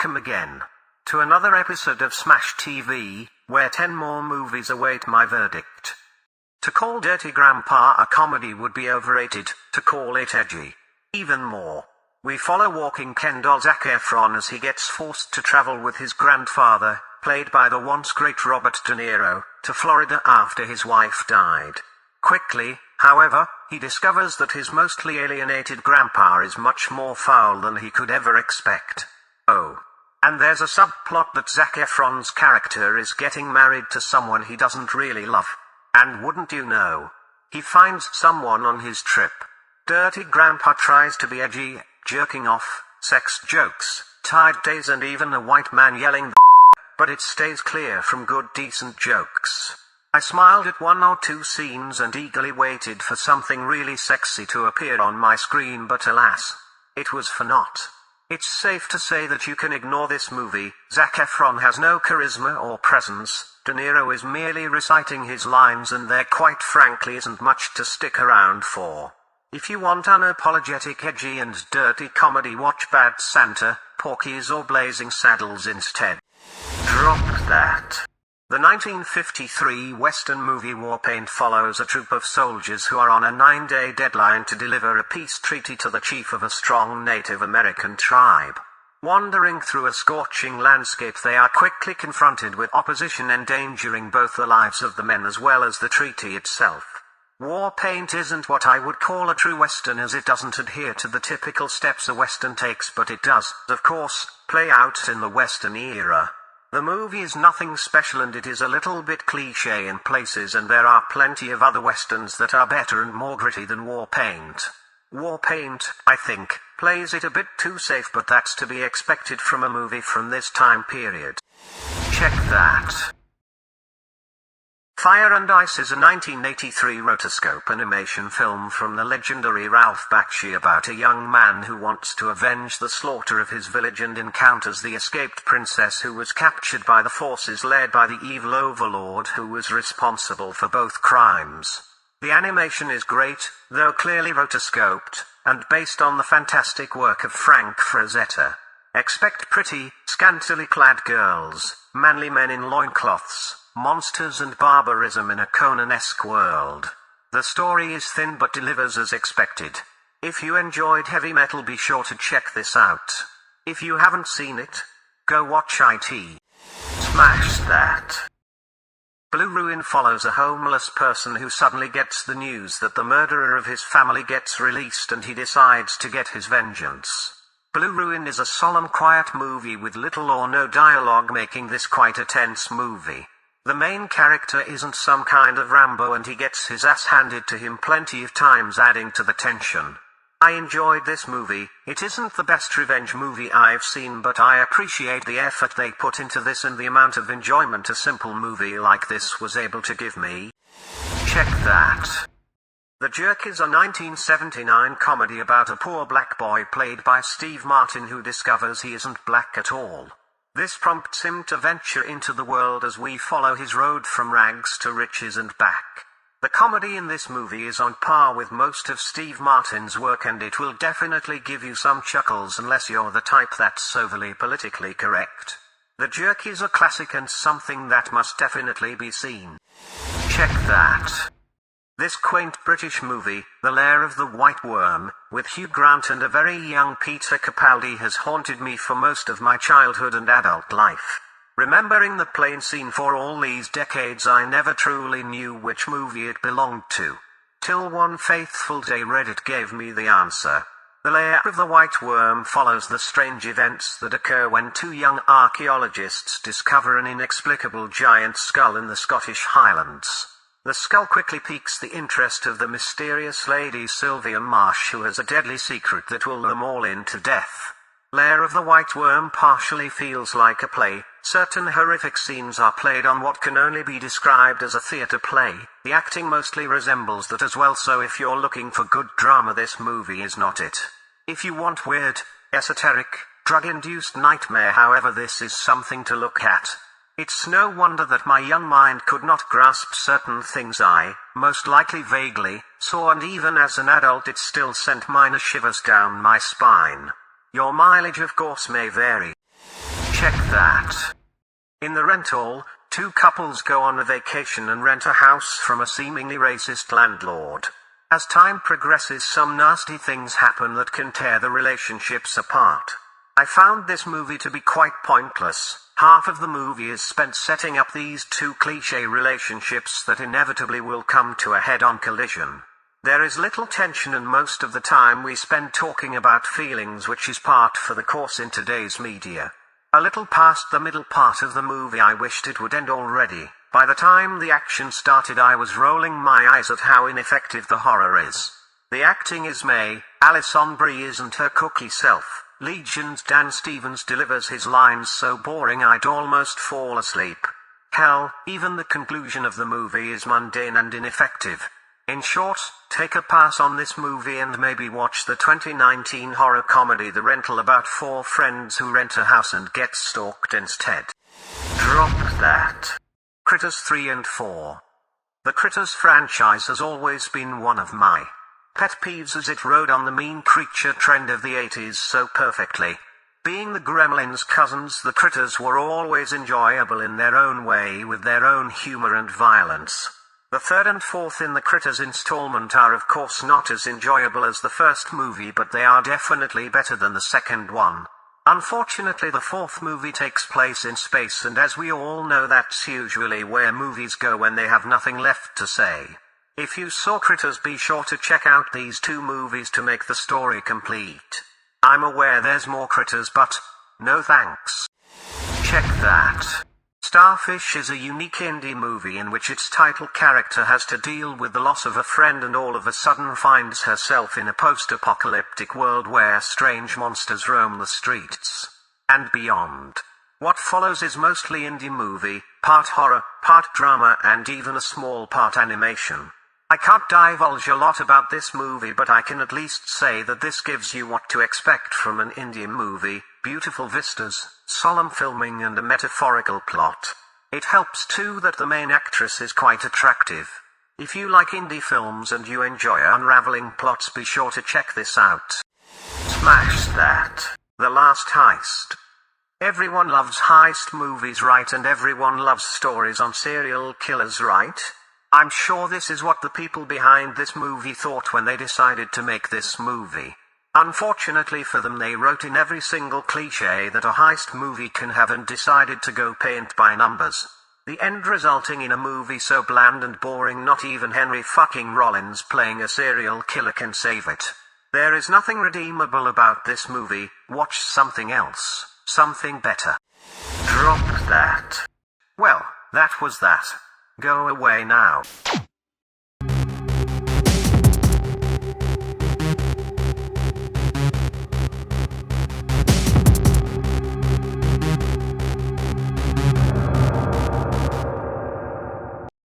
welcome again to another episode of Smash TV, where 10 more movies await my verdict. To call Dirty Grandpa a comedy would be overrated, to call it edgy, even more. We follow walking Ken doll Zac Efron as he gets forced to travel with his grandfather, played by the once great Robert De Niro, to Florida after his wife died. Quickly, however, he discovers that his mostly alienated grandpa is much more foul than he could ever expect. Oh. And there's a subplot that Zac Efron's character is getting married to someone he doesn't really love. And wouldn't you know, he finds someone on his trip. Dirty Grandpa tries to be edgy, jerking off, sex jokes, tired days and even a white man yelling but it stays clear from good decent jokes. I smiled at 1 or 2 scenes and eagerly waited for something really sexy to appear on my screen, but alas, it was for naught. It's safe to say that you can ignore this movie. Zac Efron has no charisma or presence, De Niro is merely reciting his lines and there quite frankly isn't much to stick around for. If you want unapologetic edgy and dirty comedy, watch Bad Santa, Porky's or Blazing Saddles instead. Drop that. The 1953 Western movie Warpaint follows a troop of soldiers who are on a 9-day deadline to deliver a peace treaty to the chief of a strong Native American tribe. Wandering through a scorching landscape, they are quickly confronted with opposition endangering both the lives of the men as well as the treaty itself. Warpaint isn't what I would call a true Western, as it doesn't adhere to the typical steps a Western takes, but it does, of course, play out in the Western era. The movie is nothing special and it is a little bit cliché in places, and there are plenty of other Westerns that are better and more gritty than Warpaint. Warpaint, I think, plays it a bit too safe, but that's to be expected from a movie from this time period. Check that. Fire and Ice is a 1983 rotoscope animation film from the legendary Ralph Bakshi about a young man who wants to avenge the slaughter of his village and encounters the escaped princess who was captured by the forces led by the evil overlord who was responsible for both crimes. The animation is great, though clearly rotoscoped, and based on the fantastic work of Frank Frazetta. Expect pretty, scantily clad girls, manly men in loincloths, monsters and barbarism in a Conan-esque world. The story is thin but delivers as expected. If you enjoyed heavy metal, be sure to check this out. If you haven't seen it, go watch it. Smash that. Blue Ruin follows a homeless person who suddenly gets the news that the murderer of his family gets released and he decides to get his vengeance. Blue Ruin is a solemn, quiet movie with little or no dialogue, making this quite a tense movie. The main character isn't some kind of Rambo and he gets his ass handed to him plenty of times, adding to the tension. I enjoyed this movie. It isn't the best revenge movie I've seen, but I appreciate the effort they put into this and the amount of enjoyment a simple movie like this was able to give me. Check that. The Jerk is a 1979 comedy about a poor black boy played by Steve Martin who discovers he isn't black at all. This prompts him to venture into the world as we follow his road from rags to riches and back. The comedy in this movie is on par with most of Steve Martin's work, and it will definitely give you some chuckles unless you're the type that's overly politically correct. The Jerk is a classic and something that must definitely be seen. Check that. This quaint British movie, The Lair of the White Worm, with Hugh Grant and a very young Peter Capaldi, has haunted me for most of my childhood and adult life. Remembering the plane scene for all these decades, I never truly knew which movie it belonged to. Till one faithful day Reddit gave me the answer. The Lair of the White Worm follows the strange events that occur when 2 young archaeologists discover an inexplicable giant skull in the Scottish Highlands. The skull quickly piques the interest of the mysterious Lady Sylvia Marsh, who has a deadly secret that will lure them all into death. Lair of the White Worm partially feels like a play. Certain horrific scenes are played on what can only be described as a theatre play. The acting mostly resembles that as well, so if you're looking for good drama, this movie is not it. If you want weird, esoteric, drug-induced nightmare, however, this is something to look at. It's no wonder that my young mind could not grasp certain things I, most likely vaguely, saw, and even as an adult it still sent minor shivers down my spine. Your mileage of course may vary. Check that. In the rental, two couples go on a vacation and rent a house from a seemingly racist landlord. As time progresses, some nasty things happen that can tear the relationships apart. I found this movie to be quite pointless. Half of the movie is spent setting up these two cliché relationships that inevitably will come to a head-on collision. There is little tension, and most of the time we spend talking about feelings, which is part for the course in today's media. A little past the middle part of the movie I wished it would end already. By the time the action started I was rolling my eyes at how ineffective the horror is. The acting is May, Alison Brie isn't her cookie self. Legion's Dan Stevens delivers his lines so boring I'd almost fall asleep. Hell, even the conclusion of the movie is mundane and ineffective. In short, take a pass on this movie and maybe watch the 2019 horror comedy The Rental, about four friends who rent a house and get stalked instead. Drop that. Critters 3 and 4. The Critters franchise has always been one of my pet peeves, as it rode on the mean creature trend of the 80s so perfectly. Being the Gremlins' cousins, the Critters were always enjoyable in their own way, with their own humor and violence. The third and fourth in the Critters installment are of course not as enjoyable as the first movie, but they are definitely better than the second one. Unfortunately, the fourth movie takes place in space, and as we all know, that's usually where movies go when they have nothing left to say. If you saw Critters, be sure to check out these two movies to make the story complete. I'm aware there's more Critters, but no thanks. Check that. Starfish is a unique indie movie in which its title character has to deal with the loss of a friend and all of a sudden finds herself in a post-apocalyptic world where strange monsters roam the streets and beyond. What follows is mostly indie movie, part horror, part drama, and even a small part animation. I can't divulge a lot about this movie, but I can at least say that this gives you what to expect from an indie movie: beautiful vistas, solemn filming, and a metaphorical plot. It helps too that the main actress is quite attractive. If you like indie films and you enjoy unraveling plots, be sure to check this out. Smash that. The Last Heist. Everyone loves heist movies, right? And everyone loves stories on serial killers, right? I'm sure this is what the people behind this movie thought when they decided to make this movie. Unfortunately for them, they wrote in every single cliché that a heist movie can have and decided to go paint by numbers. The end resulting in a movie so bland and boring not even Henry fucking Rollins playing a serial killer can save it. There is nothing redeemable about this movie. Watch something else. Something better. Drop that. Well, that was that. Go away now.